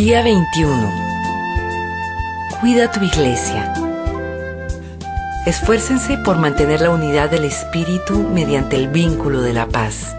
Día 21. Cuida tu iglesia. Esfuércense por mantener la unidad del Espíritu mediante el vínculo de la paz.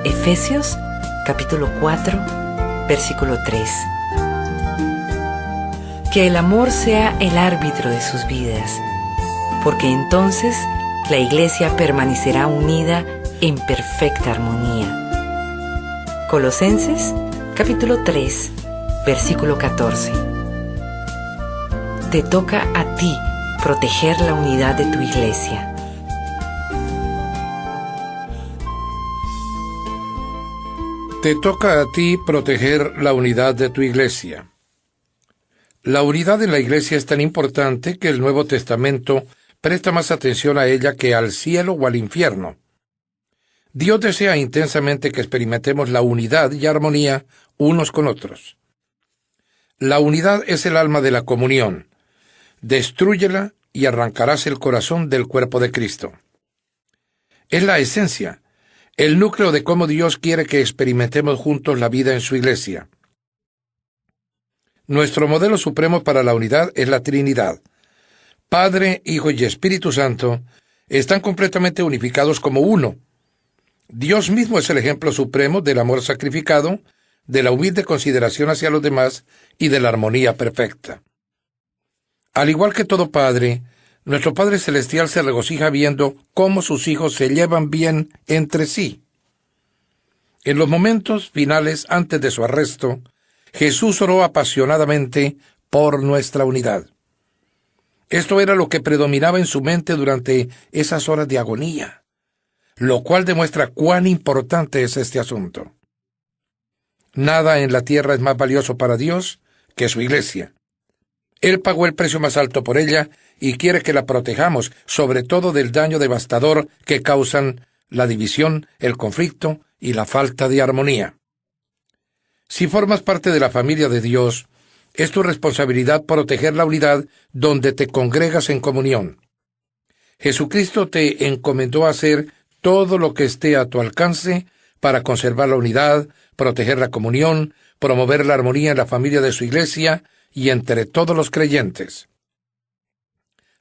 Efesios, capítulo 4, versículo 3. Que el amor sea el árbitro de sus vidas, porque entonces la iglesia permanecerá unida en perfecta armonía. Colosenses, capítulo 3, versículo 14. Te toca a ti proteger la unidad de tu iglesia. Te toca a ti proteger la unidad de tu iglesia. La unidad en la iglesia es tan importante que el Nuevo Testamento presta más atención a ella que al cielo o al infierno. Dios desea intensamente que experimentemos la unidad y armonía unos con otros. La unidad es el alma de la comunión. Destrúyela y arrancarás el corazón del cuerpo de Cristo. Es la esencia, el núcleo de cómo Dios quiere que experimentemos juntos la vida en su iglesia. Nuestro modelo supremo para la unidad es la Trinidad. Padre, Hijo y Espíritu Santo están completamente unificados como uno. Dios mismo es el ejemplo supremo del amor sacrificado, de la humilde consideración hacia los demás y de la armonía perfecta. Al igual que todo padre, nuestro Padre Celestial se regocija viendo cómo sus hijos se llevan bien entre sí. En los momentos finales antes de su arresto, Jesús oró apasionadamente por nuestra unidad. Esto era lo que predominaba en su mente durante esas horas de agonía, lo cual demuestra cuán importante es este asunto. Nada en la tierra es más valioso para Dios que su iglesia. Él pagó el precio más alto por ella y quiere que la protejamos, sobre todo del daño devastador que causan la división, el conflicto y la falta de armonía. Si formas parte de la familia de Dios, es tu responsabilidad proteger la unidad donde te congregas en comunión. Jesucristo te encomendó a hacer todo lo que esté a tu alcance para conservar la unidad, proteger la comunión, promover la armonía en la familia de su iglesia y entre todos los creyentes.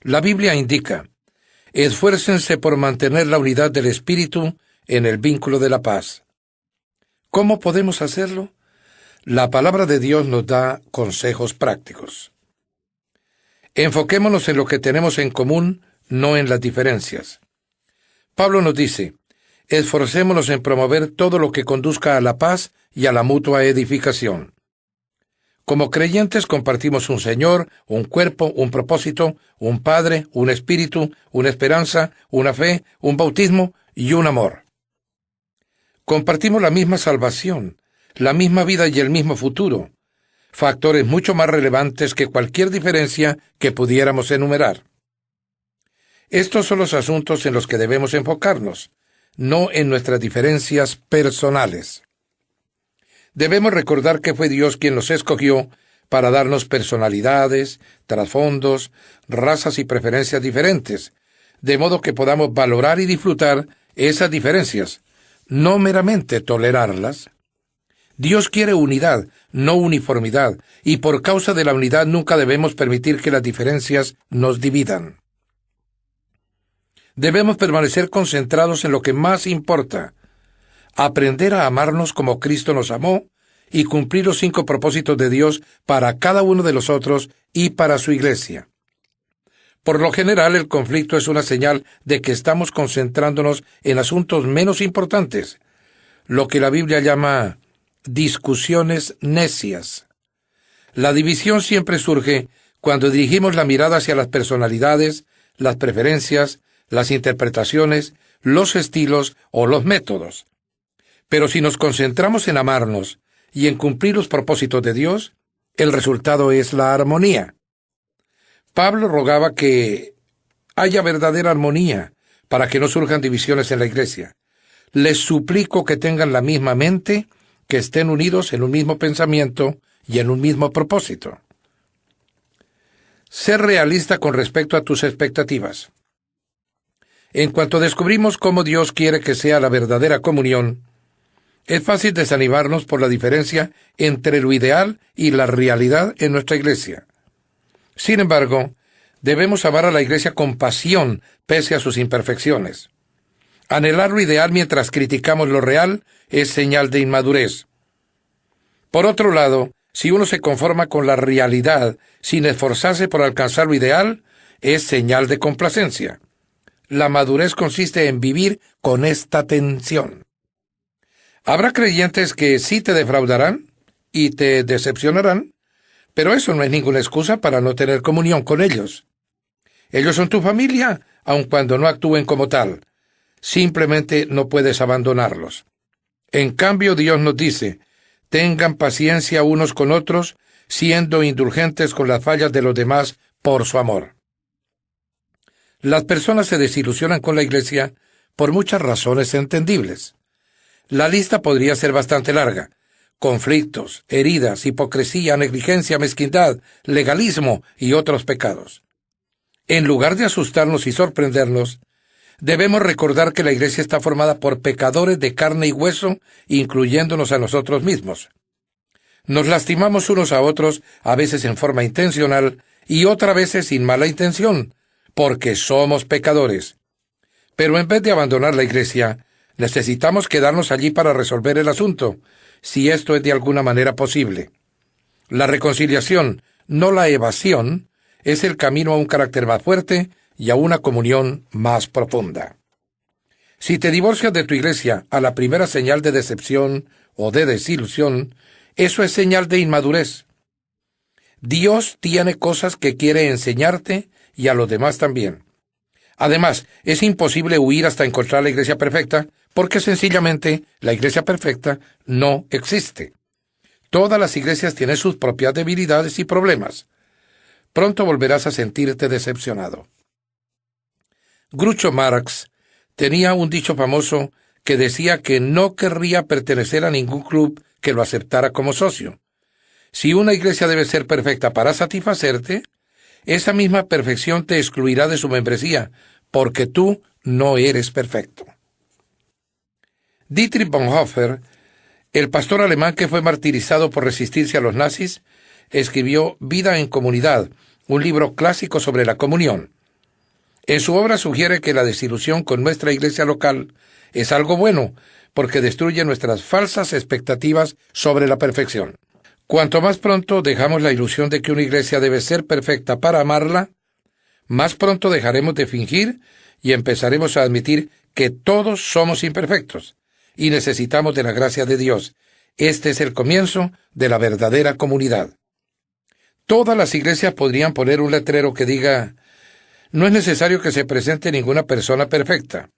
La Biblia indica: esfuércense por mantener la unidad del Espíritu en el vínculo de la paz. ¿Cómo podemos hacerlo? La palabra de Dios nos da consejos prácticos. Enfoquémonos en lo que tenemos en común, no en las diferencias. Pablo nos dice: esforcémonos en promover todo lo que conduzca a la paz y a la mutua edificación. Como creyentes compartimos un Señor, un cuerpo, un propósito, un Padre, un Espíritu, una esperanza, una fe, un bautismo y un amor. Compartimos la misma salvación, la misma vida y el mismo futuro, factores mucho más relevantes que cualquier diferencia que pudiéramos enumerar. Estos son los asuntos en los que debemos enfocarnos, no en nuestras diferencias personales. Debemos recordar que fue Dios quien nos escogió para darnos personalidades, trasfondos, razas y preferencias diferentes, de modo que podamos valorar y disfrutar esas diferencias, no meramente tolerarlas. Dios quiere unidad, no uniformidad, y por causa de la unidad nunca debemos permitir que las diferencias nos dividan. Debemos permanecer concentrados en lo que más importa: aprender a amarnos como Cristo nos amó y cumplir los 5 propósitos de Dios para cada uno de nosotros y para su iglesia. Por lo general, el conflicto es una señal de que estamos concentrándonos en asuntos menos importantes, lo que la Biblia llama discusiones necias. La división siempre surge cuando dirigimos la mirada hacia las personalidades, las preferencias, las interpretaciones, los estilos o los métodos. Pero si nos concentramos en amarnos y en cumplir los propósitos de Dios, el resultado es la armonía. Pablo rogaba que haya verdadera armonía para que no surjan divisiones en la iglesia. Les suplico que tengan la misma mente, que estén unidos en un mismo pensamiento y en un mismo propósito. Ser realista con respecto a tus expectativas. En cuanto descubrimos cómo Dios quiere que sea la verdadera comunión, Es fácil desanimarnos por la diferencia entre lo ideal y la realidad en nuestra iglesia. Sin embargo, debemos amar a la iglesia con pasión pese a sus imperfecciones. Anhelar lo ideal mientras criticamos lo real es señal de inmadurez. Por otro lado, si uno se conforma con la realidad sin esforzarse por alcanzar lo ideal, es señal de complacencia. La madurez consiste en vivir con esta tensión. Habrá creyentes que sí te defraudarán y te decepcionarán, pero eso no es ninguna excusa para no tener comunión con ellos. Ellos son tu familia, aun cuando no actúen como tal. Simplemente no puedes abandonarlos. En cambio, Dios nos dice: tengan paciencia unos con otros, siendo indulgentes con las fallas de los demás por su amor. Las personas se desilusionan con la iglesia por muchas razones entendibles. La lista podría ser bastante larga: conflictos, heridas, hipocresía, negligencia, mezquindad, legalismo y otros pecados. En lugar de asustarnos y sorprendernos, debemos recordar que la iglesia está formada por pecadores de carne y hueso, incluyéndonos a nosotros mismos. Nos lastimamos unos a otros, a veces en forma intencional y otras veces sin mala intención, porque somos pecadores. Pero en vez de abandonar la iglesia, necesitamos quedarnos allí para resolver el asunto, si esto es de alguna manera posible. La reconciliación, no la evasión, es el camino a un carácter más fuerte y a una comunión más profunda. Si te divorcias de tu iglesia a la primera señal de decepción o de desilusión, eso es señal de inmadurez. Dios tiene cosas que quiere enseñarte y a los demás también. Además, es imposible huir hasta encontrar la iglesia perfecta, porque sencillamente la iglesia perfecta no existe. Todas las iglesias tienen sus propias debilidades y problemas. Pronto volverás a sentirte decepcionado. Groucho Marx tenía un dicho famoso que decía que no querría pertenecer a ningún club que lo aceptara como socio. Si una iglesia debe ser perfecta para satisfacerte, esa misma perfección te excluirá de su membresía, porque tú no eres perfecto. Dietrich Bonhoeffer, el pastor alemán que fue martirizado por resistirse a los nazis, escribió Vida en Comunidad, un libro clásico sobre la comunión. En su obra sugiere que la desilusión con nuestra iglesia local es algo bueno, porque destruye nuestras falsas expectativas sobre la perfección. Cuanto más pronto dejamos la ilusión de que una iglesia debe ser perfecta para amarla, más pronto dejaremos de fingir y empezaremos a admitir que todos somos imperfectos y necesitamos de la gracia de Dios. Este es el comienzo de la verdadera comunidad. Todas las iglesias podrían poner un letrero que diga: no es necesario que se presente ninguna persona perfecta.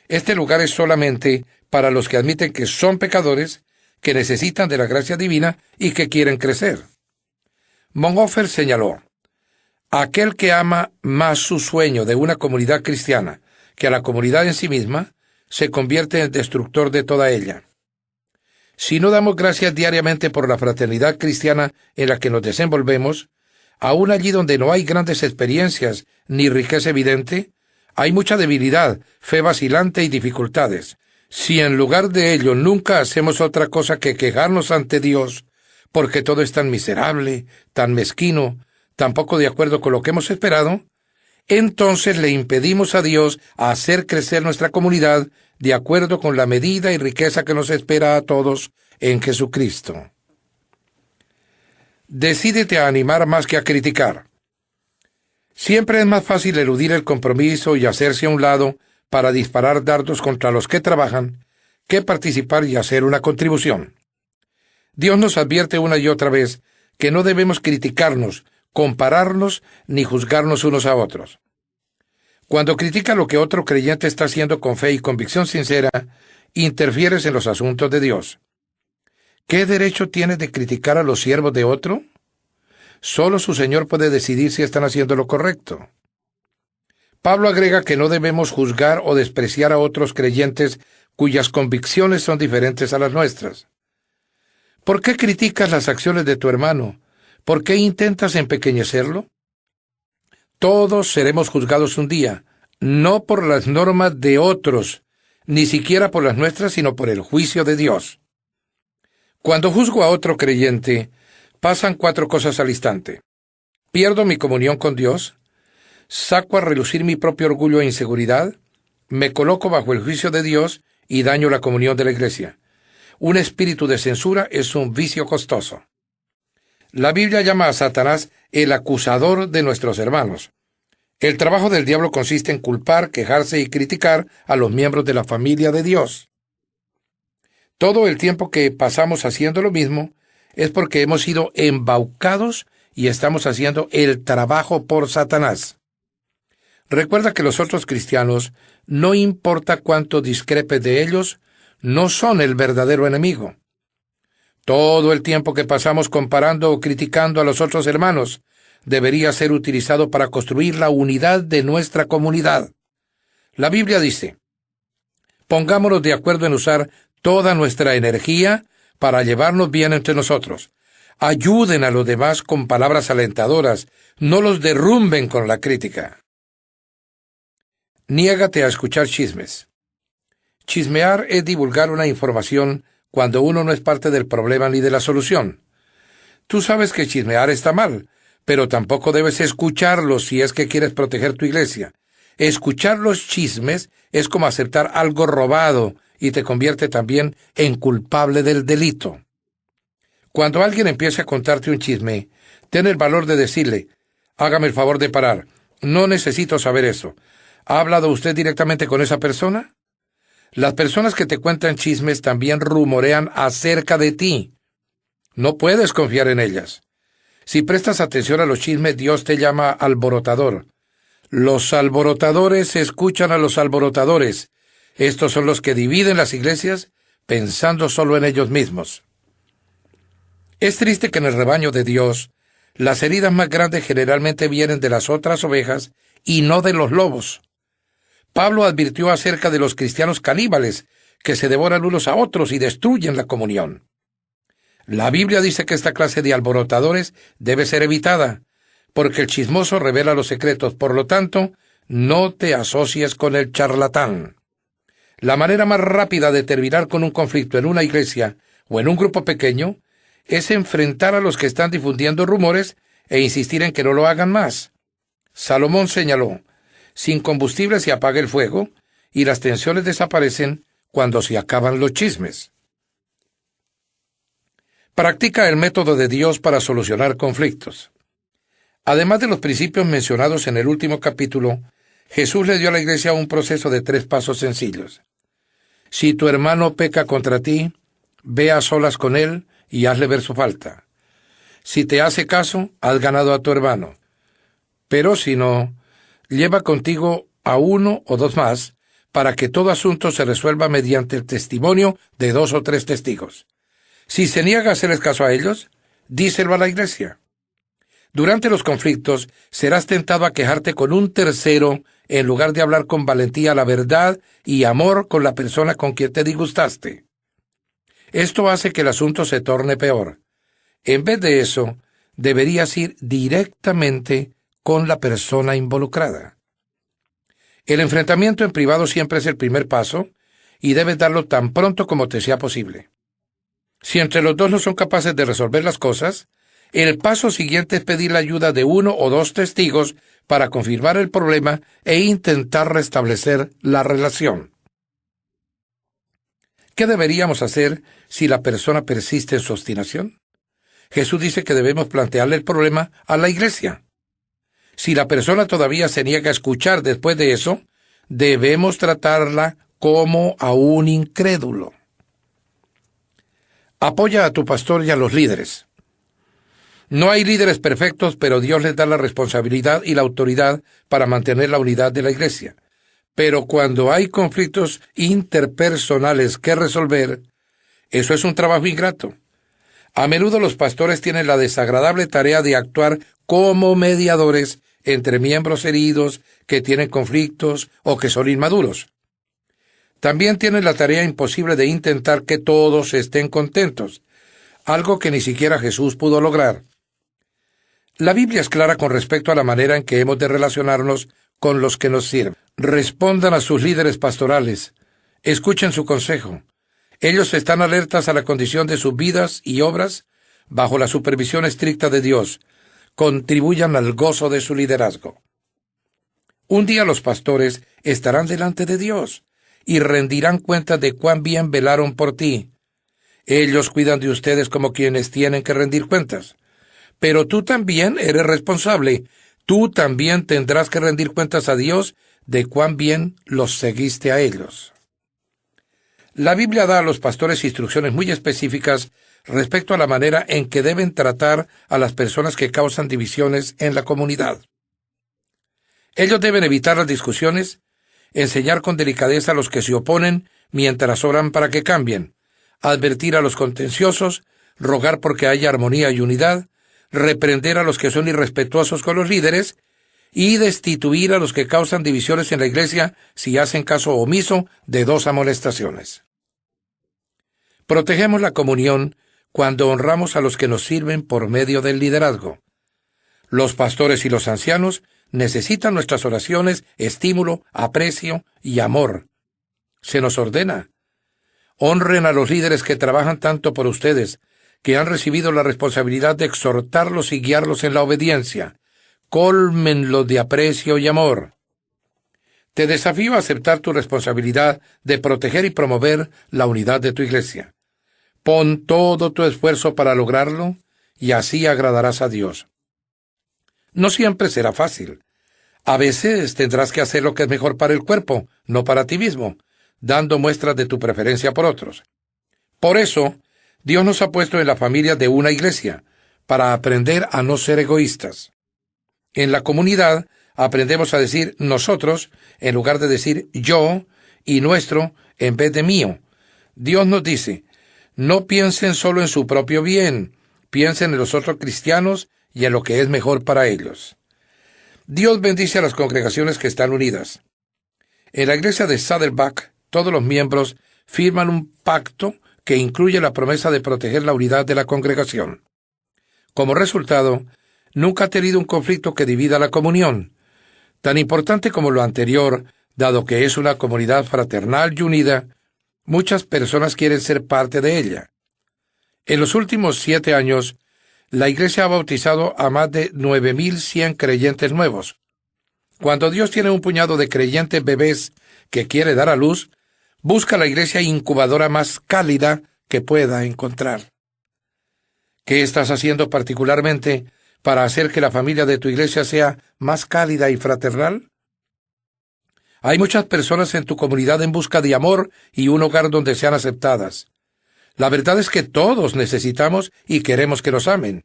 Este lugar es solamente para los que admiten que son pecadores, que necesitan de la gracia divina y que quieren crecer. Bonhoeffer señaló: aquel que ama más su sueño de una comunidad cristiana que a la comunidad en sí misma, se convierte en destructor de toda ella. Si no damos gracias diariamente por la fraternidad cristiana en la que nos desenvolvemos, aún allí donde no hay grandes experiencias ni riqueza evidente, hay mucha debilidad, fe vacilante y dificultades. Si en lugar de ello nunca hacemos otra cosa que quejarnos ante Dios, porque todo es tan miserable, tan mezquino, tan poco de acuerdo con lo que hemos esperado, entonces le impedimos a Dios hacer crecer nuestra comunidad de acuerdo con la medida y riqueza que nos espera a todos en Jesucristo. Decídete a animar más que a criticar. Siempre es más fácil eludir el compromiso y hacerse a un lado para disparar dardos contra los que trabajan, que participar y hacer una contribución. Dios nos advierte una y otra vez que no debemos criticarnos, compararnos ni juzgarnos unos a otros. Cuando criticas lo que otro creyente está haciendo con fe y convicción sincera, interfieres en los asuntos de Dios. ¿Qué derecho tienes de criticar a los siervos de otro? Solo su Señor puede decidir si están haciendo lo correcto. Pablo agrega que no debemos juzgar o despreciar a otros creyentes cuyas convicciones son diferentes a las nuestras. ¿Por qué criticas las acciones de tu hermano? ¿Por qué intentas empequeñecerlo? Todos seremos juzgados un día, no por las normas de otros, ni siquiera por las nuestras, sino por el juicio de Dios. Cuando juzgo a otro creyente, pasan 4 cosas al instante. Pierdo mi comunión con Dios, saco a relucir mi propio orgullo e inseguridad, me coloco bajo el juicio de Dios y daño la comunión de la iglesia. Un espíritu de censura es un vicio costoso. La Biblia llama a Satanás el acusador de nuestros hermanos. El trabajo del diablo consiste en culpar, quejarse y criticar a los miembros de la familia de Dios. Todo el tiempo que pasamos haciendo lo mismo es porque hemos sido embaucados y estamos haciendo el trabajo por Satanás. Recuerda que los otros cristianos, no importa cuánto discrepes de ellos, no son el verdadero enemigo. Todo el tiempo que pasamos comparando o criticando a los otros hermanos debería ser utilizado para construir la unidad de nuestra comunidad. La Biblia dice: pongámonos de acuerdo en usar toda nuestra energía para llevarnos bien entre nosotros. Ayuden a los demás con palabras alentadoras, no los derrumben con la crítica. Niégate a escuchar chismes. Chismear es divulgar una información cuando uno no es parte del problema ni de la solución. Tú sabes que chismear está mal, pero tampoco debes escucharlos si es que quieres proteger tu iglesia. Escuchar los chismes es como aceptar algo robado y te convierte también en culpable del delito. Cuando alguien empiece a contarte un chisme, ten el valor de decirle: hágame el favor de parar, no necesito saber eso. ¿Ha hablado usted directamente con esa persona? Las personas que te cuentan chismes también rumorean acerca de ti. No puedes confiar en ellas. Si prestas atención a los chismes, Dios te llama alborotador. Los alborotadores escuchan a los alborotadores. Estos son los que dividen las iglesias pensando solo en ellos mismos. Es triste que en el rebaño de Dios, las heridas más grandes generalmente vienen de las otras ovejas y no de los lobos. Pablo advirtió acerca de los cristianos caníbales, que se devoran unos a otros y destruyen la comunión. La Biblia dice que esta clase de alborotadores debe ser evitada, porque el chismoso revela los secretos. Por lo tanto, no te asocies con el charlatán. La manera más rápida de terminar con un conflicto en una iglesia o en un grupo pequeño es enfrentar a los que están difundiendo rumores e insistir en que no lo hagan más. Salomón señaló: sin combustible se apaga el fuego y las tensiones desaparecen cuando se acaban los chismes. Practica el método de Dios para solucionar conflictos. Además de los principios mencionados en el último capítulo, Jesús le dio a la iglesia un proceso de 3 pasos sencillos. Si tu hermano peca contra ti, ve a solas con él y hazle ver su falta. Si te hace caso, has ganado a tu hermano. Pero si no, lleva contigo a 1 o 2 más, para que todo asunto se resuelva mediante el testimonio de 2 o 3 testigos. Si se niega a hacerles caso a ellos, díselo a la iglesia. Durante los conflictos, serás tentado a quejarte con un tercero en lugar de hablar con valentía la verdad y amor con la persona con quien te disgustaste. Esto hace que el asunto se torne peor. En vez de eso, deberías ir directamente con la persona involucrada. El enfrentamiento en privado siempre es el primer paso y debes darlo tan pronto como te sea posible. Si entre los dos no son capaces de resolver las cosas, el paso siguiente es pedir la ayuda de 1 o 2 testigos para confirmar el problema e intentar restablecer la relación. ¿Qué deberíamos hacer si la persona persiste en su obstinación? Jesús dice que debemos plantearle el problema a la iglesia. Si la persona todavía se niega a escuchar después de eso, debemos tratarla como a un incrédulo. Apoya a tu pastor y a los líderes. No hay líderes perfectos, pero Dios les da la responsabilidad y la autoridad para mantener la unidad de la iglesia. Pero cuando hay conflictos interpersonales que resolver, eso es un trabajo ingrato. A menudo los pastores tienen la desagradable tarea de actuar como mediadores entre miembros heridos que tienen conflictos o que son inmaduros. También tienen la tarea imposible de intentar que todos estén contentos, algo que ni siquiera Jesús pudo lograr. La Biblia es clara con respecto a la manera en que hemos de relacionarnos con los que nos sirven. Respondan a sus líderes pastorales, escuchen su consejo, Ellos están alertas a la condición de sus vidas y obras bajo la supervisión estricta de Dios. Contribuyan al gozo de su liderazgo. Un día los pastores estarán delante de Dios y rendirán cuenta de cuán bien velaron por ti. Ellos cuidan de ustedes como quienes tienen que rendir cuentas. Pero tú también eres responsable. Tú también tendrás que rendir cuentas a Dios de cuán bien los seguiste a ellos. La Biblia da a los pastores instrucciones muy específicas respecto a la manera en que deben tratar a las personas que causan divisiones en la comunidad. Ellos deben evitar las discusiones, enseñar con delicadeza a los que se oponen mientras oran para que cambien, advertir a los contenciosos, rogar porque haya armonía y unidad, reprender a los que son irrespetuosos con los líderes y destituir a los que causan divisiones en la iglesia si hacen caso omiso de 2 amonestaciones. Protegemos la comunión cuando honramos a los que nos sirven por medio del liderazgo. Los pastores y los ancianos necesitan nuestras oraciones, estímulo, aprecio y amor. Se nos ordena: honren a los líderes que trabajan tanto por ustedes, que han recibido la responsabilidad de exhortarlos y guiarlos en la obediencia. Cólmenlos de aprecio y amor. Te desafío a aceptar tu responsabilidad de proteger y promover la unidad de tu iglesia. Pon todo tu esfuerzo para lograrlo y así agradarás a Dios. No siempre será fácil. A veces tendrás que hacer lo que es mejor para el cuerpo, no para ti mismo, dando muestras de tu preferencia por otros. Por eso, Dios nos ha puesto en la familia de una iglesia, para aprender a no ser egoístas. En la comunidad aprendemos a decir nosotros en lugar de decir yo y nuestro en vez de mío. Dios nos dice: no piensen solo en su propio bien, piensen en los otros cristianos y en lo que es mejor para ellos. Dios bendice a las congregaciones que están unidas. En la iglesia de Saddleback, todos los miembros firman un pacto que incluye la promesa de proteger la unidad de la congregación. Como resultado, nunca ha tenido un conflicto que divida la comunión. Tan importante como lo anterior, dado que es una comunidad fraternal y unida, muchas personas quieren ser parte de ella. En los últimos 7 años, la iglesia ha bautizado a más de 9,100 creyentes nuevos. Cuando Dios tiene un puñado de creyentes bebés que quiere dar a luz, busca la iglesia incubadora más cálida que pueda encontrar. ¿Qué estás haciendo particularmente para hacer que la familia de tu iglesia sea más cálida y fraternal? Hay muchas personas en tu comunidad en busca de amor y un hogar donde sean aceptadas. La verdad es que todos necesitamos y queremos que nos amen.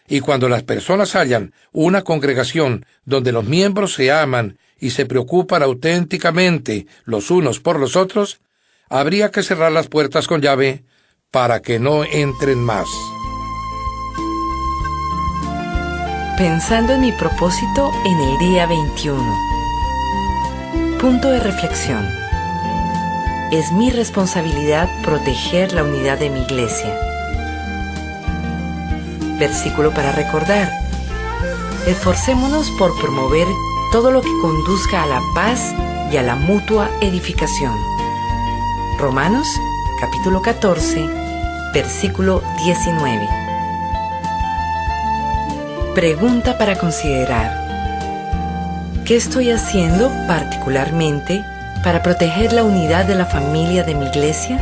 Y cuando las personas hallan una congregación donde los miembros se aman y se preocupan auténticamente los unos por los otros, habría que cerrar las puertas con llave para que no entren más. Pensando en mi propósito en el día 21. Punto de reflexión. Es mi responsabilidad proteger la unidad de mi iglesia. Versículo para recordar. Esforcémonos por promover todo lo que conduzca a la paz y a la mutua edificación. Romanos, capítulo 14, versículo 19. Pregunta para considerar. ¿Qué estoy haciendo particularmente para proteger la unidad de la familia de mi iglesia?